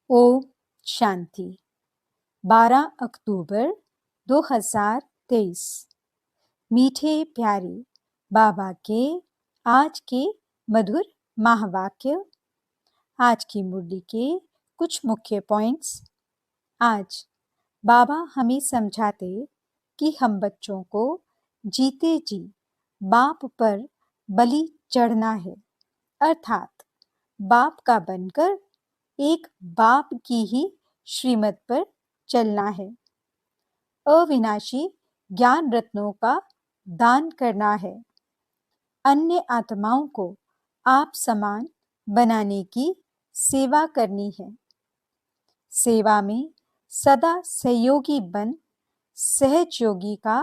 ओम शांति। 12 अक्टूबर 2023। मीठे प्यारे बाबा के आज के मधुर महावाक्य। आज की मुरली के कुछ मुख्य पॉइंट्स। आज बाबा हमें समझाते कि हम बच्चों को जीते जी बाप पर बलि चढ़ना है, अर्थात बाप का बनकर एक बाप की ही श्रीमत पर चलना है। अविनाशी ज्ञान रत्नों का दान करना है। अन्य आत्माओं को आप समान बनाने की सेवा करनी है। सेवा में सदा सहयोगी बन सहयोगी का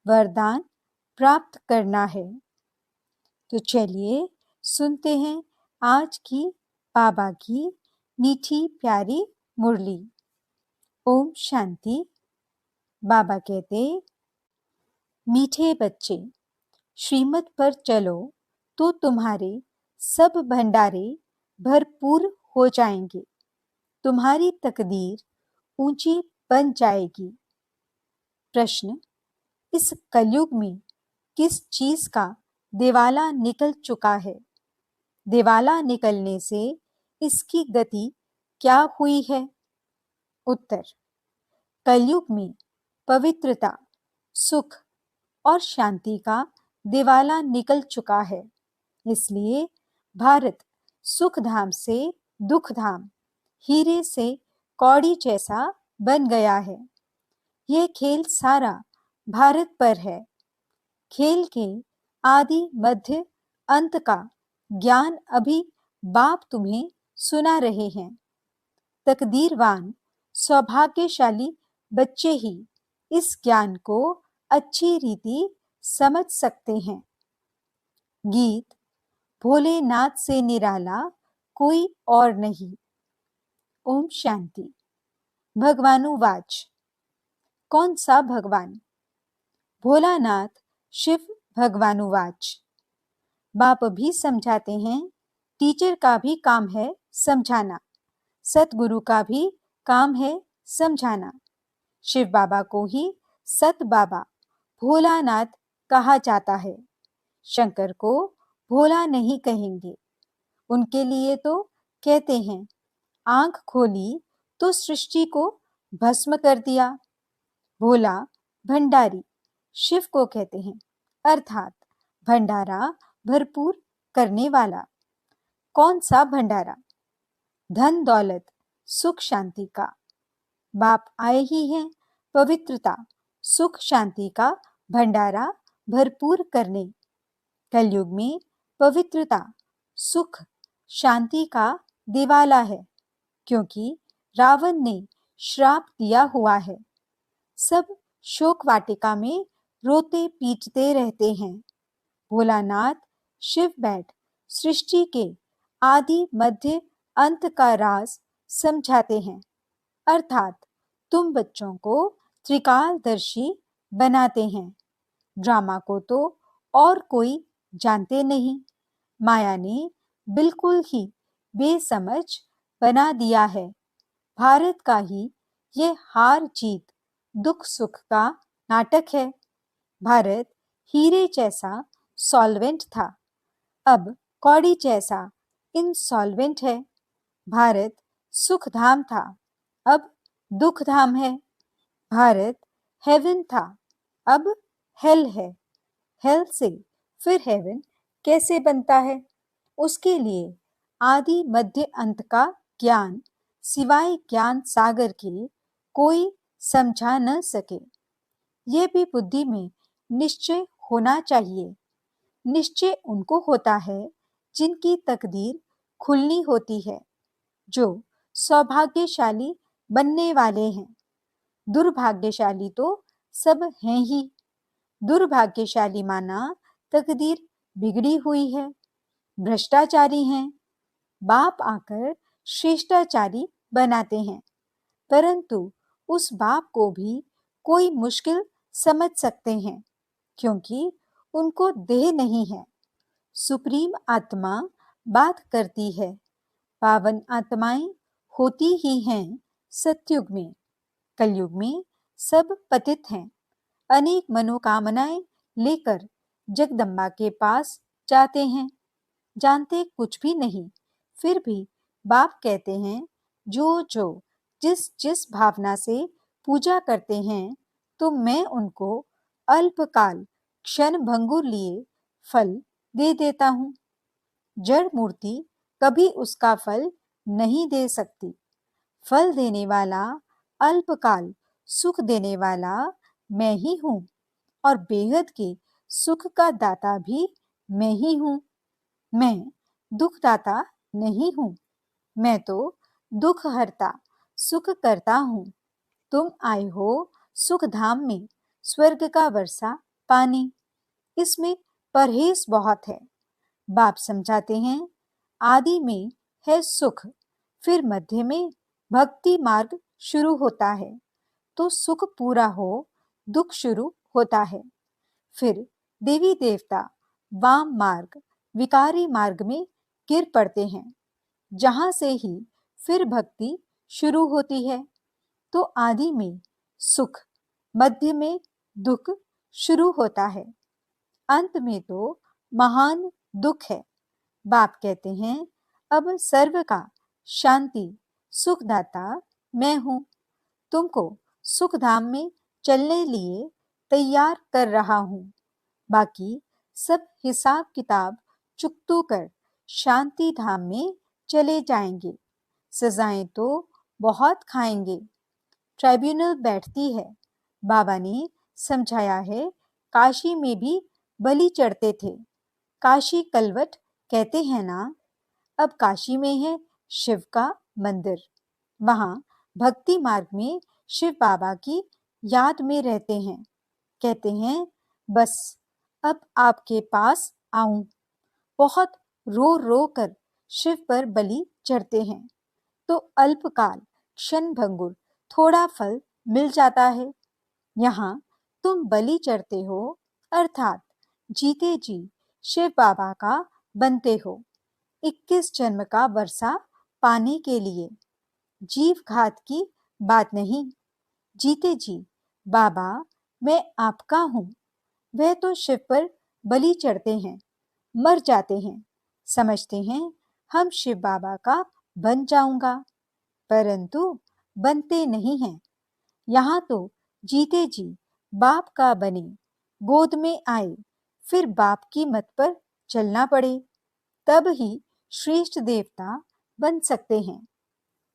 वरदान प्राप्त करना है। तो चलिए सुनते हैं आज की बाबा की मीठी प्यारी मुरली। ओम शांति। बाबा कहते, मीठे बच्चे, श्रीमत पर चलो तो तुम्हारे सब भंडारे भरपूर हो जाएंगे। तुम्हारी तकदीर ऊंची बन जाएगी। प्रश्न, इस कलयुग में किस चीज का दिवाला निकल चुका है? दिवाला निकलने से इसकी गति क्या हुई है? उत्तर, कलयुग में पवित्रता, सुख और शांति का दिवाला निकल चुका है। इसलिए भारत सुख धाम से दुख धाम, हीरे से कौड़ी जैसा बन गया है। यह खेल सारा भारत पर है। खेल के आदि मध्य अंत का ज्ञान अभी बाप तुम्हें सुना रहे हैं। तकदीरवान सौभाग्यशाली बच्चे ही इस ज्ञान को अच्छी रीति समझ सकते हैं। गीत, भोलेनाथ से निराला कोई और नहीं। ओम शांति। भगवानुवाच, कौन सा भगवान? भोलानाथ शिव भगवानुवाच। बाप भी समझाते हैं, टीचर का भी काम है समझाना, सतगुरु का भी काम है समझाना। शिव बाबा को ही सत बाबा भोलानाथ कहा जाता है। शंकर को भोला नहीं कहेंगे। उनके लिए तो कहते हैं, आंख खोली तो सृष्टि को भस्म कर दिया। भोला भंडारी शिव को कहते हैं, अर्थात भंडारा भरपूर करने वाला। कौन सा भंडारा? धन दौलत सुख शांति का। बाप आए ही हैं पवित्रता सुख शांति का भंडारा भरपूर करने। कलयुग में पवित्रता सुख शांति का दिवाला है, क्योंकि रावण ने श्राप दिया हुआ है। सब शोक वाटिका में रोते पीटते रहते हैं। भोलानाथ शिव बैठ सृष्टि के आदि मध्य अंत का राज समझाते हैं, अर्थात तुम बच्चों को त्रिकालदर्शी बनाते हैं। ड्रामा को तो और कोई जानते नहीं। माया ने बिल्कुल ही बेसमझ बना दिया है। भारत का ही ये हार जीत दुख सुख का नाटक है। भारत हीरे जैसा सॉल्वेंट था, अब कौड़ी जैसा इनसॉल्वेंट है। भारत सुख धाम था, अब दुख धाम है। भारत हेवन था, अब हेल है। हेल से फिर हेवन कैसे बनता है? उसके लिए आदि मध्य अंत का ज्ञान सिवाय ज्ञान सागर के कोई समझा न सके। यह भी बुद्धि में निश्चय होना चाहिए। निश्चय उनको होता है जिनकी तकदीर खुलनी होती है, जो सौभाग्यशाली बनने वाले हैं। दुर्भाग्यशाली तो सब हैं ही। दुर्भाग्यशाली माना तकदीर बिगड़ी हुई है, भ्रष्टाचारी हैं। बाप आकर श्रेष्ठाचारी बनाते हैं, परंतु उस बाप को भी कोई मुश्किल समझ सकते हैं, क्योंकि उनको देह नहीं है। सुप्रीम आत्मा बात करती है। पावन आत्माएं होती ही हैं सतयुग में। कलयुग में सब पतित हैं। अनेक मनोकामनाएं लेकर जगदम्बा के पास जाते हैं, जानते कुछ भी नहीं। फिर भी बाप कहते हैं जो जो जिस जिस भावना से पूजा करते हैं, तो मैं उनको अल्पकाल क्षण भंगुर लिए फल दे देता हूँ। जड़ मूर्ति कभी उसका फल नहीं दे सकती। फल देने वाला, अल्पकाल सुख देने वाला मैं ही हूँ, और बेहद के सुख का दाता भी मैं ही हूँ। मैं दुखदाता नहीं हूँ, मैं तो दुख हरता सुख करता हूँ। तुम आए हो सुख धाम में स्वर्ग का वर्षा पानी, इसमें परहेज बहुत है। बाप समझाते हैं आदि में है सुख, फिर मध्य में भक्ति मार्ग शुरू होता है, तो सुख पूरा हो दुख शुरू होता है। फिर देवी देवता वाम मार्ग विकारी मार्ग में गिर पड़ते हैं, जहां से ही फिर भक्ति शुरू होती है। तो आदि में सुख, मध्य में दुख शुरू होता है, अंत में तो महान दुख है। बाप कहते हैं अब सर्व का शांति सुखदाता मैं हूं, तुमको सुख धाम में चलने लिए तैयार कर रहा हूं। बाकी सब हिसाब किताब चुकतू कर शांति धाम में चले जाएंगे। सजाएं तो बहुत खाएंगे। ट्राइब्यूनल बैठती है। बाबा ने समझाया है काशी में भी बलि चढ़ते थे। काशी कलवट कहते हैं ना। अब काशी में है शिव का मंदिर, वहां भक्ति मार्ग में शिव बाबा की याद में रहते हैं। कहते हैं बस अब आपके पास आऊं। बहुत रो रो कर शिव पर बलि चढ़ते हैं, तो अल्पकाल क्षण भंगुर थोड़ा फल मिल जाता है। यहाँ तुम बलि चढ़ते हो, अर्थात जीते जी शिव बाबा का बनते हो, 21 जन्म का वर्षा पाने के लिए। जीव घात की बात नहीं। जीते जी बाबा मैं आपका हूँ, वह तो शिव पर बलि चढ़ते हैं, मर जाते हैं, समझते हैं हम शिव बाबा का बन जाऊंगा, परंतु बनते नहीं हैं। यहाँ तो जीते जी बाप का बने, गोद में आए, फिर बाप की मत पर चलना पड़े, तब ही श्रेष्ठ देवता बन सकते हैं।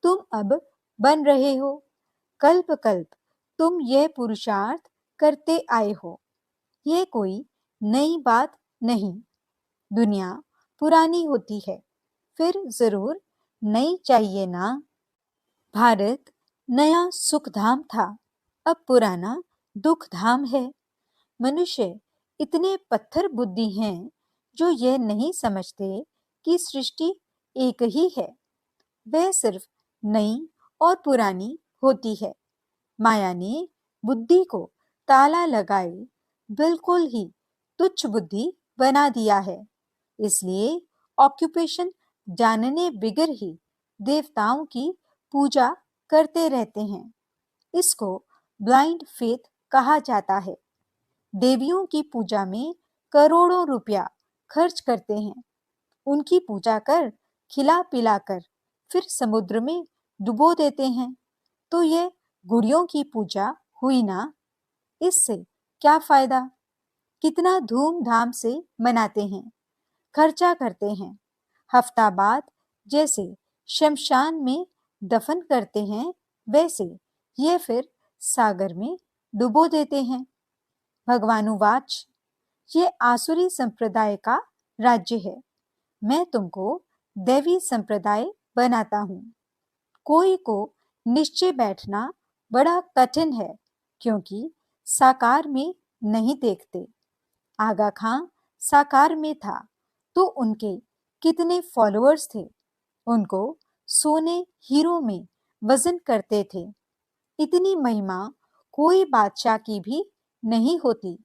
तुम अब बन रहे हो, कल्प कल्प तुम यह पुरुषार्थ करते आए हो। यह कोई नई बात नहीं। दुनिया पुरानी होती है, फिर जरूर नई चाहिए ना। भारत नया सुख धाम था, अब पुराना दुख धाम है। मनुष्य इतने पत्थर बुद्धि हैं जो यह नहीं समझते कि सृष्टि एक ही है, वह सिर्फ नई और पुरानी होती है। माया ने बुद्धि को ताला लगाए बिल्कुल ही तुच्छ बुद्धि बना दिया है। इसलिए ऑक्यूपेशन जानने बिगर ही देवताओं की पूजा करते रहते हैं। इसको ब्लाइंड फेथ कहा जाता है। देवियों की पूजा में करोड़ों रुपया खर्च करते हैं। उनकी पूजा कर खिला पिला कर फिर समुद्र में डुबो देते हैं, तो यह गुड़ियों की पूजा हुई ना। इससे क्या फायदा। कितना धूमधाम से मनाते हैं, खर्चा करते हैं, हफ्ता बाद जैसे शमशान में दफन करते हैं, वैसे ये फिर सागर में डुबो देते हैं। भगवानुवाच ये आसुरी संप्रदाय का राज्य है, मैं तुमको दैवी संप्रदाय बनाता हूँ। कोई को निश्चय बैठना बड़ा कठिन है, क्योंकि साकार में नहीं देखते। आगा खां साकार में था तो उनके कितने फॉलोअर्स थे। उनको सोने हीरो में वजन करते थे। इतनी महिमा कोई बादशाह की भी नहीं होती।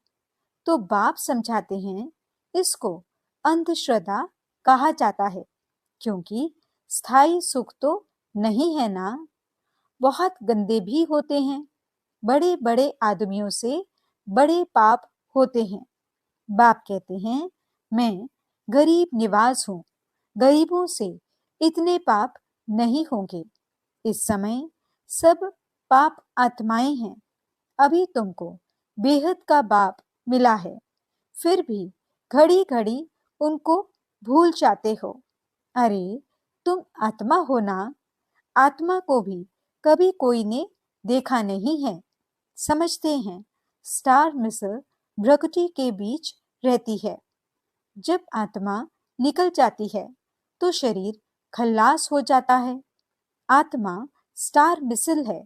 तो बाप समझाते हैं इसको अंधश्रद्धा कहा जाता है, क्योंकि स्थायी सुख तो नहीं है ना? बहुत गंदे भी होते हैं। बड़े बड़े आदमियों से बड़े पाप होते हैं। बाप कहते हैं, मैं गरीब निवास हूँ, गरीबों से इतने पाप नहीं होंगे। इस समय सब पाप आत्माएं हैं। अभी तुमको बेहद का बाप मिला है, फिर भी घड़ी घड़ी उनको भूल जाते हो। अरे, तुम आत्मा हो ना? आत्मा को भी कभी कोई ने देखा नहीं है। समझते हैं स्टार मिसल प्रकृति के बीच रहती है। जब आत्मा निकल जाती है तो शरीर खल्लास हो जाता है। आत्मा स्टार मिसल है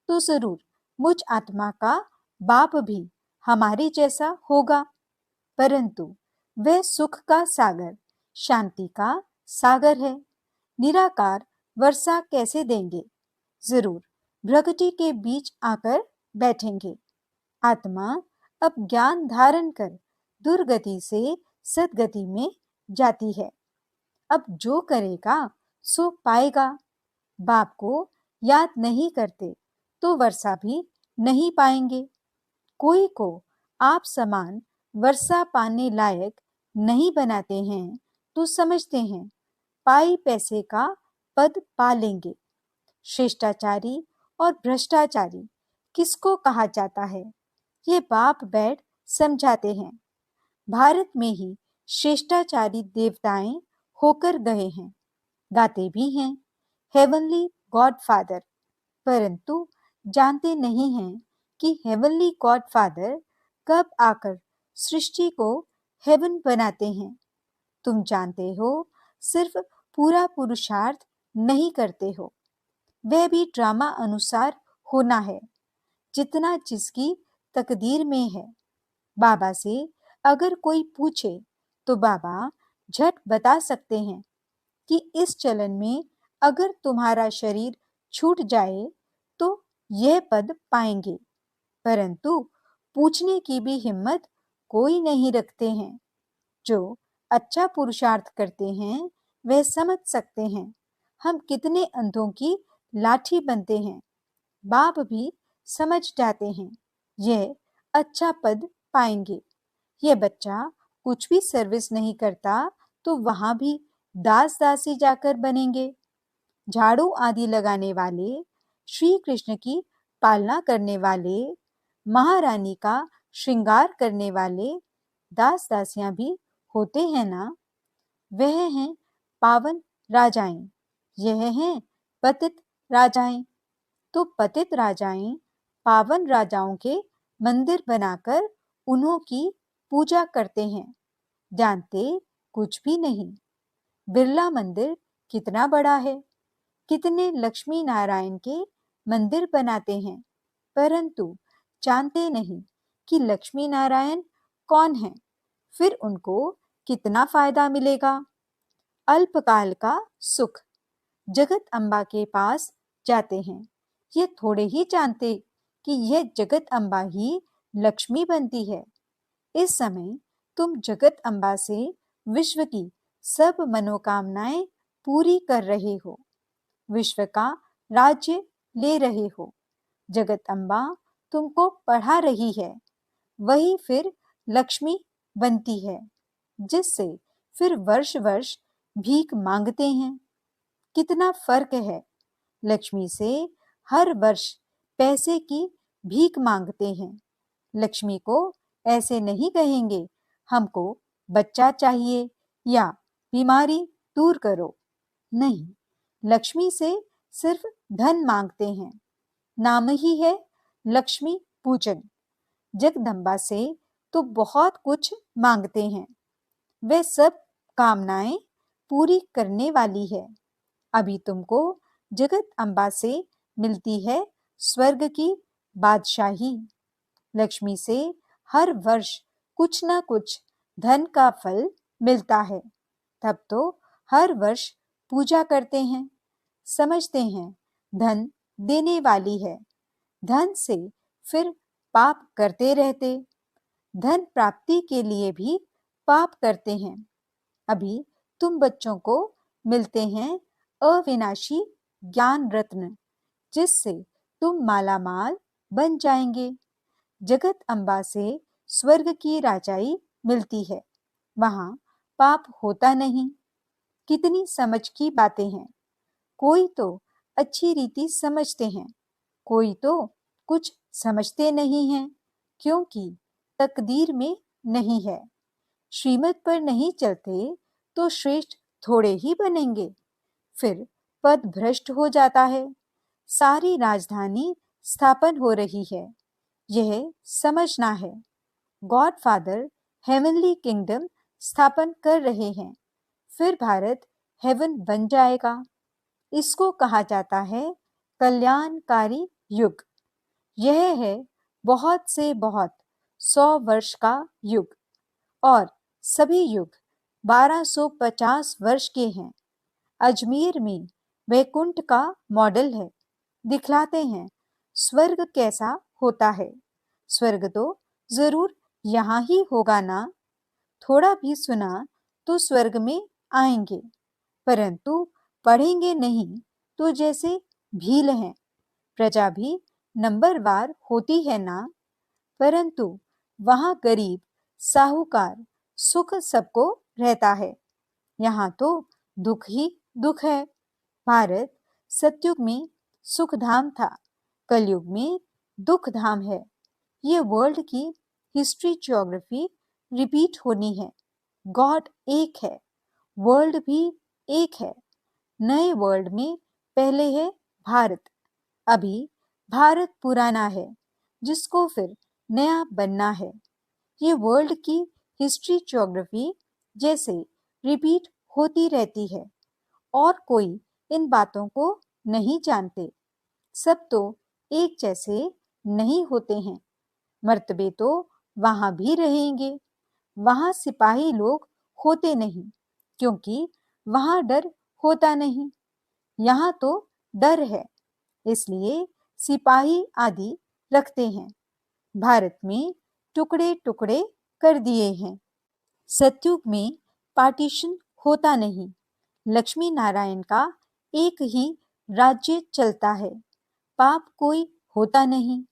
तो जरूर मुझ आत्मा का बाप भी हमारे जैसा होगा, परंतु वह सुख का सागर, शांति का सागर है। निराकार वर्षा कैसे देंगे? जरूर प्रकृति के बीच आकर बैठेंगे। आत्मा अब ज्ञान धारण कर दुर्गति से सदगति में जाती है। अब जो करेगा सो पाएगा। बाप को याद नहीं करते तो वर्षा भी नहीं पाएंगे। कोई को आप समान वर्षा पाने लायक नहीं बनाते हैं तो समझते हैं पाई पैसे का पद पा लेंगे। शिष्टाचारी और भ्रष्टाचारी किसको कहा जाता है, ये बाप बैठ समझाते हैं। भारत में ही शिष्टाचारी देवताएं होकर गए हैं, गाते भी हैं हेवनली गॉड फादर, परंतु जानते नहीं हैं कि हेवनली गॉड फादर कब आकर सृष्टि को हेवन बनाते हैं। तुम जानते हो सिर्फ पूरा पुरुषार्थ नहीं करते हो, वह भी ड्रामा अनुसार होना है, जितना जिसकी तकदीर में है। बाबा से अगर कोई पूछे तो बाबा झट बता सकते हैं कि इस चलन में अगर तुम्हारा शरीर छूट जाए तो यह पद पाएंगे, परंतु पूछने की भी हिम्मत कोई नहीं रखते हैं। जो अच्छा पुरुषार्थ करते हैं वह समझ सकते हैं हम कितने अंधों की लाठी बनते हैं। बाप भी समझ जाते हैं यह अच्छा पद पाएंगे। यह बच्चा कुछ भी सर्विस नहीं करता तो वहां भी दास दासी जाकर बनेंगे। झाड़ू आदि लगाने वाले, श्री कृष्ण की पालना करने वाले, महारानी का श्रृंगार करने वाले दास दासियां भी होते हैं ना? वह हैं पावन राजाएं, यह हैं पतित राजाएं। तो पतित राजाएं पावन राजाओं के मंदिर बनाकर उन्हों की पूजा करते हैं, जानते कुछ भी नहीं। बिरला मंदिर कितना बड़ा है, कितने लक्ष्मी नारायण के मंदिर बनाते हैं, परंतु जानते नहीं कि लक्ष्मी नारायण कौन है, फिर उनको कितना फायदा मिलेगा। अल्पकाल का सुख, जगत अम्बा के पास जाते हैं, ये थोड़े ही जानते कि यह जगत अम्बा ही लक्ष्मी बनती है। इस समय तुम जगत अम्बा से विश्व की सब मनोकामनाएं पूरी कर रहे हो, विश्व का राज्य ले रहे हो। जगत अम्बा तुमको पढ़ा रही है, वही फिर लक्ष्मी बनती है, जिससे फिर वर्ष वर्ष भीख मांगते हैं। कितना फर्क है। लक्ष्मी से हर वर्ष पैसे की भीख मांगते हैं। लक्ष्मी को ऐसे नहीं कहेंगे हमको बच्चा चाहिए या बीमारी दूर करो। नहीं, लक्ष्मी से सिर्फ धन मांगते हैं। नाम ही है लक्ष्मी पूजन। जगदम्बा से तो बहुत कुछ मांगते हैं, वे सब कामनाएं पूरी करने वाली है। अभी तुमको जगत अम्बा से मिलती है स्वर्ग की बादशाही। लक्ष्मी से हर वर्ष कुछ ना कुछ धन का फल मिलता है, तब तो हर वर्ष पूजा करते हैं। समझते हैं धन देने वाली है, धन से फिर पाप करते रहते, धन प्राप्ति के लिए भी पाप करते हैं। अभी तुम बच्चों को मिलते हैं अविनाशी ज्ञान रत्न, जिससे तुम मालामाल बन जाएंगे। जगत अम्बा से स्वर्ग की राजाई मिलती है, वहां पाप होता नहीं। कितनी समझ की बातें हैं। कोई तो अच्छी रीति समझते हैं, कोई तो कुछ समझते नहीं हैं, क्योंकि तकदीर में नहीं है। श्रीमत पर नहीं चलते तो श्रेष्ठ थोड़े ही बनेंगे, फिर पद भ्रष्ट हो जाता है। सारी राजधानी स्थापन हो रही है, यह समझना है। गॉड फादर हेवनली किंगडम स्थापन कर रहे हैं, फिर भारत हेवन बन जाएगा। इसको कहा जाता है कल्याणकारी युग। यह है बहुत से बहुत 100 वर्ष का युग, और सभी युग 1250 वर्ष के हैं। अजमेर में वैकुंठ का मॉडल है, दिखलाते हैं स्वर्ग कैसा होता है। स्वर्ग तो जरूर यहाँ ही होगा ना। थोड़ा भी सुना तो स्वर्ग में आएंगे, परंतु पढ़ेंगे नहीं तो जैसे भील हैं। प्रजा भी नंबरवार होती है ना, परंतु वहां गरीब साहूकार सुख सबको रहता है। यहाँ तो दुख ही दुख है। भारत सतयुग में सुख धाम था, कलयुग में दुख धाम है। ये वर्ल्ड की हिस्ट्री ज्योग्राफी रिपीट होनी है। गॉड एक है, वर्ल्ड भी एक है। नए वर्ल्ड में पहले है भारत। अभी भारत पुराना है, जिसको फिर नया बनना है। ये वर्ल्ड की हिस्ट्री ज्योग्राफी जैसे रिपीट होती रहती है, और कोई इन बातों को नहीं जानते। सब तो एक जैसे नहीं होते हैं। मर्तबे तो वहां भी रहेंगे। वहां सिपाही लोग होते नहीं, क्योंकि वहां डर होता नहीं। यहाँ तो डर है, इसलिए सिपाही आदि रखते हैं। भारत में टुकड़े टुकड़े कर दिए हैं। सतयुग में पार्टीशन होता नहीं। लक्ष्मी नारायण का एक ही राज्य चलता है। पाप कोई होता नहीं।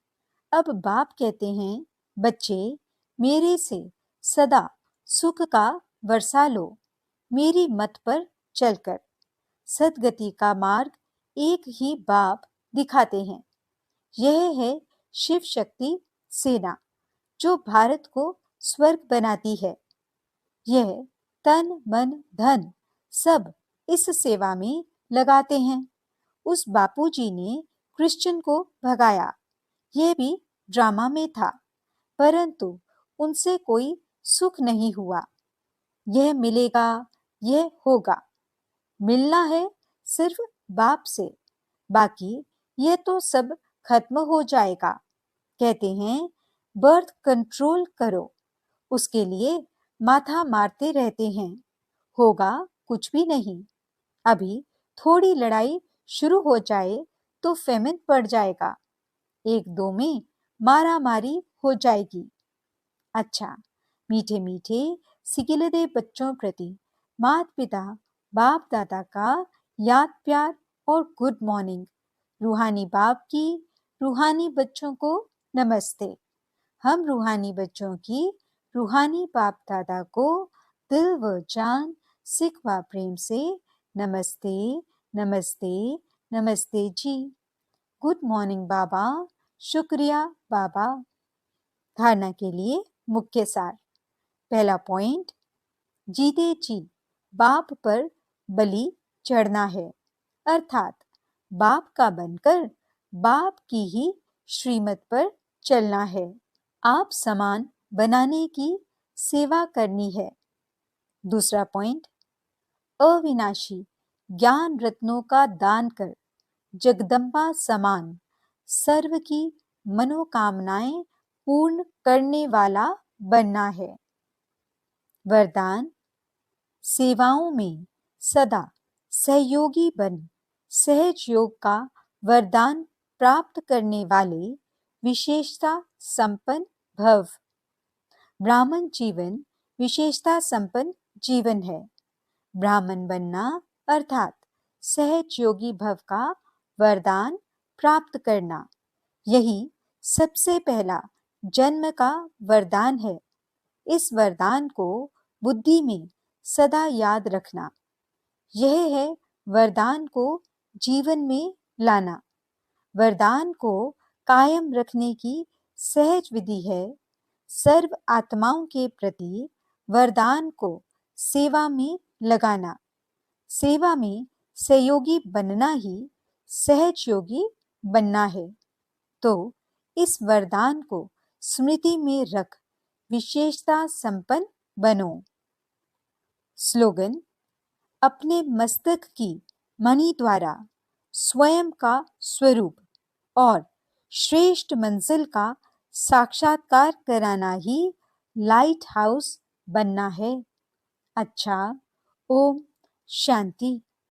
अब बाप कहते हैं, बच्चे मेरे से सदा सुख का वर्षा लो, मेरी मत पर चलकर। सदगति का मार्ग एक ही बाप दिखाते हैं। यह है शिव शक्ति सेना, जो भारत को स्वर्ग बनाती है। यह तन मन धन सब इस सेवा में लगाते हैं। उस बापूजी ने क्रिश्चियन को भगाया, यह भी ड्रामा में था, परंतु उनसे कोई सुख नहीं हुआ। यह मिलेगा, यह होगा। मिलना है सिर्फ बाप से, बाकी ये तो सब खत्म हो जाएगा। कहते हैं बर्थ कंट्रोल करो, उसके लिए माथा मारते रहते हैं, होगा कुछ भी नहीं। अभी थोड़ी लड़ाई शुरू हो जाए तो फेमिन पड़ जाएगा, एक दो में मारा मारी हो जाएगी। अच्छा, मीठे मीठे सिकिलदे बच्चों प्रति माता पिता बाप दादा का याद प्यार और गुड मॉर्निंग। रूहानी बाप की रूहानी बच्चों को नमस्ते। हम रूहानी बच्चों की रूहानी बाप दादा को दिल व जान सिख व प्रेम से नमस्ते नमस्ते नमस्ते जी। गुड मॉर्निंग बाबा, शुक्रिया बाबा। धारणा के लिए मुख्य सार। पहला पॉइंट, जीते जी बाप पर बलि चढ़ना है, अर्थात बाप का बनकर बाप की ही श्रीमत पर चलना है। आप समान बनाने की सेवा करनी है। दूसरा पॉइंट, अविनाशी ज्ञान रत्नों का दान कर जगदम्बा समान सर्व की मनोकामनाएं पूर्ण करने वाला बनना है। वरदान, सेवाओं में सदा सहयोगी बन सहज योग का वरदान प्राप्त करने वाले विशेषता संपन्न भव। ब्राह्मण जीवन विशेषता संपन्न जीवन है। ब्राह्मण बनना अर्थात सहज योगी भव का वरदान प्राप्त करना, यही सबसे पहला जन्म का वरदान है। इस वरदान को बुद्धि में सदा याद रखना। यह है वरदान को जीवन में लाना। वरदान को कायम रखने की सहज विधि है सर्व आत्माओं के प्रति वरदान को सेवा में लगाना। सेवा में सहयोगी बनना ही सहज योगी बनना है। तो इस वरदान को स्मृति में रख विशेषता संपन्न बनो। स्लोगन: अपने मस्तक की मणि द्वारा स्वयं का स्वरूप और श्रेष्ठ मंजिल का साक्षात्कार कराना ही लाइट हाउस बनना है। अच्छा, ओम शांति।